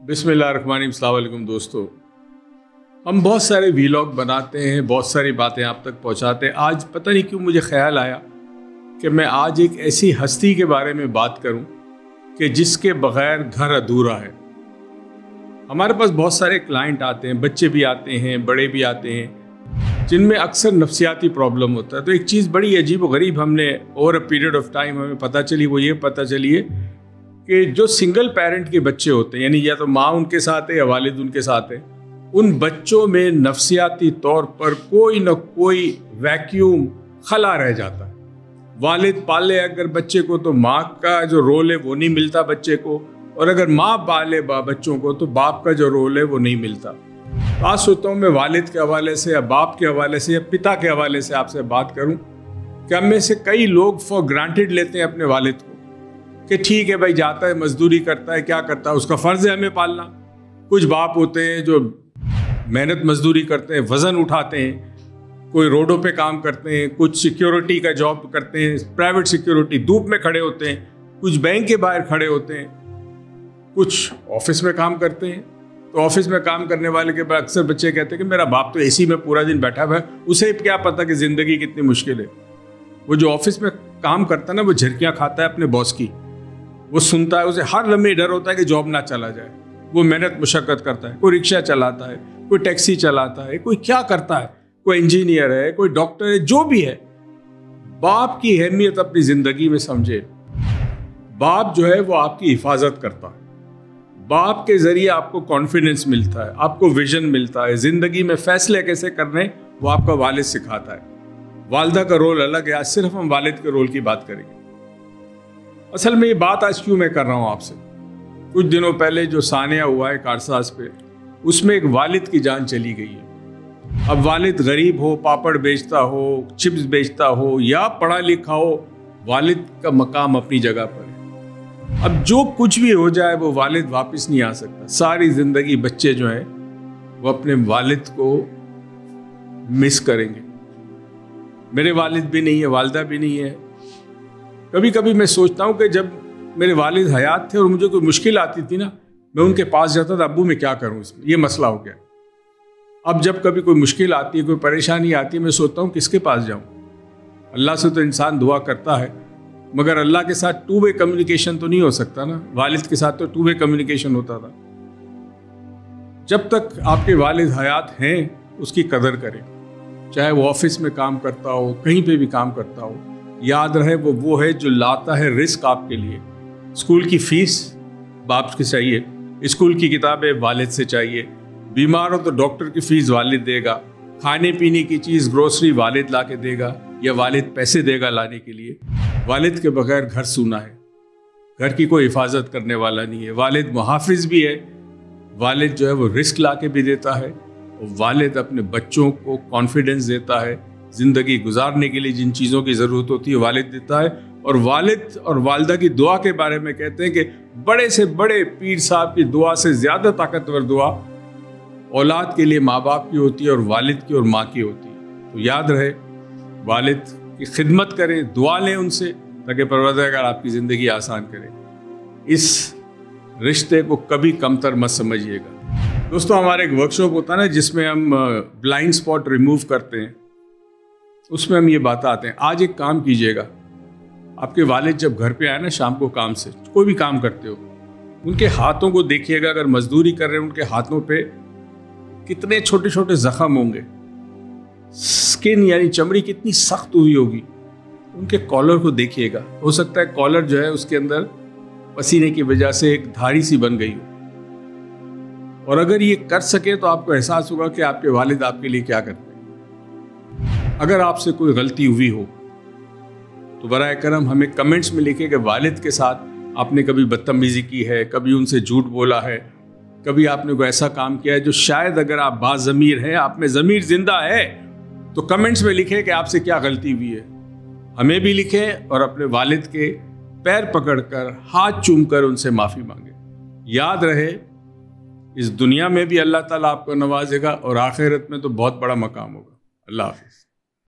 बिस्मिल्लाहिर्रहमानिर्रहीम। अस्सलाम वालेकुम दोस्तों, हम बहुत सारे वीलॉग बनाते हैं, बहुत सारी बातें आप तक पहुंचाते हैं। आज पता नहीं क्यों मुझे ख्याल आया कि मैं आज एक ऐसी हस्ती के बारे में बात करूं कि जिसके बगैर घर अधूरा है। हमारे पास बहुत सारे क्लाइंट आते हैं, बच्चे भी आते हैं, बड़े भी आते हैं, जिनमें अक्सर नफ्सियाती प्रॉब्लम होता है। तो एक चीज़ बड़ी अजीब व गरीब हमने over a period of time हमें पता चली, वो ये पता चली है कि जो सिंगल पेरेंट के बच्चे होते हैं, यानी या तो माँ उनके साथ है या वालिद उनके साथ है, उन बच्चों में नफ्सियाती तौर पर कोई न कोई वैक्यूम खला रह जाता है। वालिद पाले अगर बच्चे को तो माँ का जो रोल है वो नहीं मिलता बच्चे को, और अगर माँ पाले बच्चों को तो बाप का जो रोल है वो नहीं मिलता। तो आज सोचता हूँ मैं वालिद के हवाले से या बाप के हवाले से या पिता के हवाले से आपसे बात करूँ कि हम में से कई लोग फॉर ग्रांटेड लेते हैं अपने वालिद को कि ठीक है भाई, जाता है, मजदूरी करता है, क्या करता है, उसका फ़र्ज़ है हमें पालना। कुछ बाप होते हैं जो मेहनत मजदूरी करते हैं, वज़न उठाते हैं, कोई रोडों पे काम करते हैं, कुछ सिक्योरिटी का जॉब करते हैं, प्राइवेट सिक्योरिटी, धूप में खड़े होते हैं, कुछ बैंक के बाहर खड़े होते हैं, कुछ ऑफिस में काम करते हैं। तो ऑफिस में काम करने वाले के बाद अक्सर बच्चे कहते हैं कि मेरा बाप तो एसी में पूरा दिन बैठा हुआ है, उसे क्या पता कि ज़िंदगी कितनी मुश्किल है। वो जो ऑफिस में काम करता है ना, वो झिड़कियाँ खाता है अपने बॉस की, वो सुनता है, उसे हर लम्हे डर होता है कि जॉब ना चला जाए। वो मेहनत मुशक्कत करता है, कोई रिक्शा चलाता है, कोई टैक्सी चलाता है, कोई क्या करता है, कोई इंजीनियर है, कोई डॉक्टर है, जो भी है। बाप की अहमियत अपनी जिंदगी में समझे। बाप जो है वो आपकी हिफाजत करता है। बाप के जरिए आपको कॉन्फिडेंस मिलता है, आपको विजन मिलता है, जिंदगी में फैसले कैसे करने वो आपका वालिद सिखाता है। वालिदा का रोल अलग है। आज सिर्फ हम वालिद के रोल की बात करेंगे। असल में ये बात आज क्यों मैं कर रहा हूँ आपसे, कुछ दिनों पहले जो सानिया हुआ है कारसाज पे, उसमें एक वालिद की जान चली गई है। अब वालिद गरीब हो, पापड़ बेचता हो, चिप्स बेचता हो या पढ़ा लिखा हो, वालिद का मकाम अपनी जगह पर है। अब जो कुछ भी हो जाए वो वालिद वापस नहीं आ सकता। सारी जिंदगी बच्चे जो हैं वो अपने वालिद को मिस करेंगे। मेरे वालिद भी नहीं है, वालिदा भी नहीं है। कभी कभी मैं सोचता हूँ कि जब मेरे वालिद हयात थे और मुझे कोई मुश्किल आती थी ना, मैं उनके पास जाता था, अब्बू मैं क्या करूँ, इसमें ये मसला हो गया। अब जब कभी कोई मुश्किल आती है, कोई परेशानी आती है, मैं सोचता हूँ किसके पास जाऊँ। अल्लाह से तो इंसान दुआ करता है, मगर अल्लाह के साथ टू वे कम्युनिकेशन तो नहीं हो सकता ना। वालिद के साथ तो टू वे कम्युनिकेशन होता था। जब तक आपके वालिद हयात हैं उसकी कदर करें, चाहे वो ऑफिस में काम करता हो, कहीं पे भी काम करता हो। याद रहे वो है जो लाता है रिस्क आपके लिए। स्कूल की फीस बाप से चाहिए, स्कूल की किताबें वालिद से चाहिए, बीमार हो तो डॉक्टर की फीस वालिद देगा, खाने पीने की चीज़ ग्रोसरी वालिद ला के देगा या वालिद पैसे देगा लाने के लिए। वालिद के बगैर घर सूना है, घर की कोई हिफाजत करने वाला नहीं है। वालिद मुहाफिज भी है, वालिद जो है वो रिस्क ला के भी देता है, और वालिद अपने बच्चों को कॉन्फिडेंस देता है। ज़िंदगी गुजारने के लिए जिन चीज़ों की ज़रूरत होती है वालिद देता है। और वालिद और वालिदा की दुआ के बारे में कहते हैं कि बड़े से बड़े पीर साहब की दुआ से ज़्यादा ताकतवर दुआ औलाद के लिए माँ बाप की होती है और वालिद की और माँ की होती है। तो याद रहे, वालिद की खिदमत करें, दुआ लें उनसे, ताकि परवरदिगार आपकी ज़िंदगी आसान करे। इस रिश्ते को कभी कमतर मत समझिएगा। दोस्तों, हमारा एक वर्कशॉप होता है ना जिसमें हम ब्लाइंड स्पॉट रिमूव करते हैं, उसमें हम ये बताते हैं। आज एक काम कीजिएगा, आपके वालिद जब घर पे आए ना शाम को काम से, कोई भी काम करते हो, उनके हाथों को देखिएगा। अगर मजदूरी कर रहे हैं, उनके हाथों पे कितने छोटे छोटे जख्म होंगे, स्किन यानी चमड़ी कितनी सख्त हुई होगी। उनके कॉलर को देखिएगा, हो सकता है कॉलर जो है उसके अंदर पसीने की वजह से एक धारी सी बन गई हो। और अगर ये कर सके तो आपको एहसास होगा कि आपके वालिद आपके लिए क्या करते हैं। अगर आपसे कोई गलती हुई हो तो बराए करम हमें कमेंट्स में लिखें कि वालिद के साथ आपने कभी बदतमीजी की है, कभी उनसे झूठ बोला है, कभी आपने कोई ऐसा काम किया है जो शायद अगर आप बाज़मीर हैं, आप में ज़मीर जिंदा है, तो कमेंट्स में लिखें कि आपसे क्या गलती हुई है। हमें भी लिखें और अपने वालिद के पैर पकड़कर, हाथ चूमकर उनसे माफ़ी मांगे। याद रहे, इस दुनिया में भी अल्लाह ताला आपको नवाजेगा और आखिरत में तो बहुत बड़ा मकाम होगा। अल्लाह हाफ़िज़।